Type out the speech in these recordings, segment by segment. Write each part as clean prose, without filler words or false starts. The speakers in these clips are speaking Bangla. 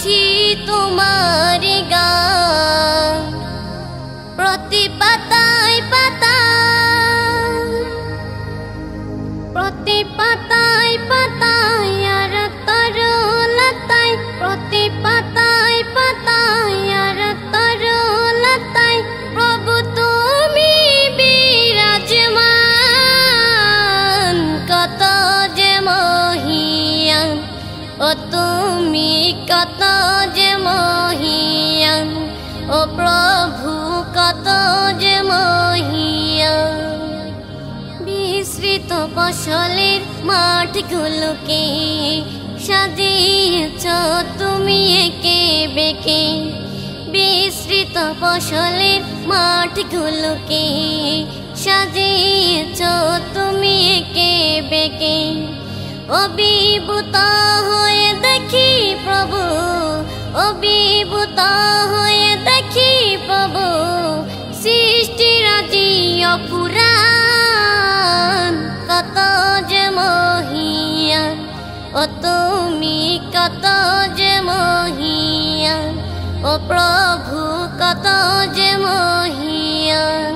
গাইছি তোমার গান প্রতি পাতায় পাতায়, প্রতি পাতায় পাতায় আর তরলতায়, প্রতি পাতায় পাতায় আর তরলতায় প্রভু তুমি বিরাজমান। কত যে মহিয়ান ও তুমি, কত যে মহিয়ান ও প্রভু, কত যে মহিয়ান। বিস্মৃত ফসলের মাঠগুলোকে সাজিয়েছ তুমি একে বেঁকে, বিস্মৃত ফসলের মাঠগুলোকে সাজিয়েছ তুমি একে বেঁকে। অভিভূত হয়ে দেখি প্রভু, অভিভূত হয়ে দেখি প্রভু সৃষ্টিরাজি অপুরাণ। কত যে মহিয়ান ও তুমি, কত যে মহিয়ান ও প্রভু, কত যে মহিয়ান।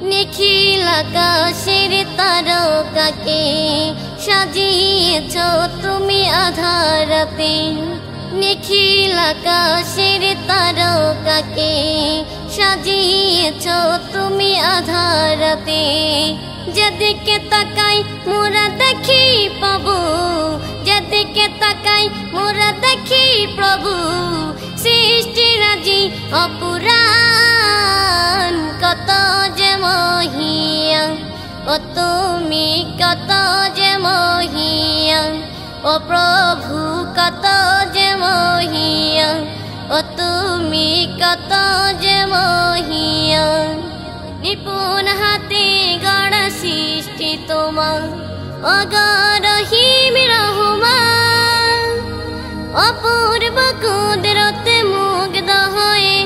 নিখিল আকাশের তারকাকে সাজিয়েছ তুমি আধারাতে, নিখিল আকাশের তারকাকে সাজিয়েছ তুমি আধারাতে। যেদিকে তাকাই মোরা দেখি প্রভু, যেদিকে তাকাই মোরা দেখি প্রভু সৃষ্টিরাজি অপুরাণ। কত যে মহিয়ান ও তুমি, কত যে মহিয়ান ও প্রভু, কত যে মহিয়ান ও তুমি, কত যে মহিয়ান। নিপুণ হাতে গড়া সৃষ্টি তোমার অগরহিম রহমান। অপূর্ব কুদরতে মুগ্ধ হয়ে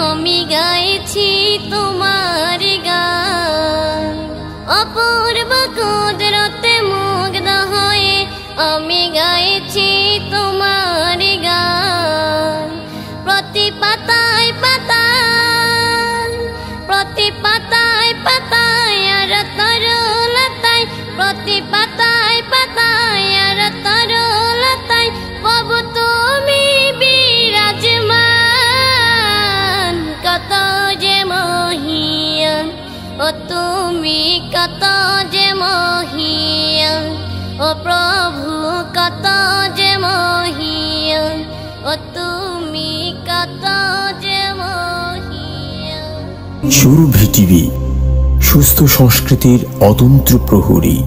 আমি গাইছি তোমার গান। অপূর্ব কুদরতে মুগ্ধ হয়ে আমি গাইছি তোমার গান। প্রতি পাতায় পাতায়, প্রতি পাতায় পাতায় আর তরলতায়, প্রতি পাতায় পাতায় আর তরলতায় প্রভু তুমি বিরাজমান। কত যে মহিয়ান ও তুমি, কত যে মহিয়ান ও প্রভু, কত যে মহিয়ান ও তুমি, কত যে মহিয়ান। সুরভি টিভি, সুস্থ সংস্কৃতির অতন্ত্র প্রহরী।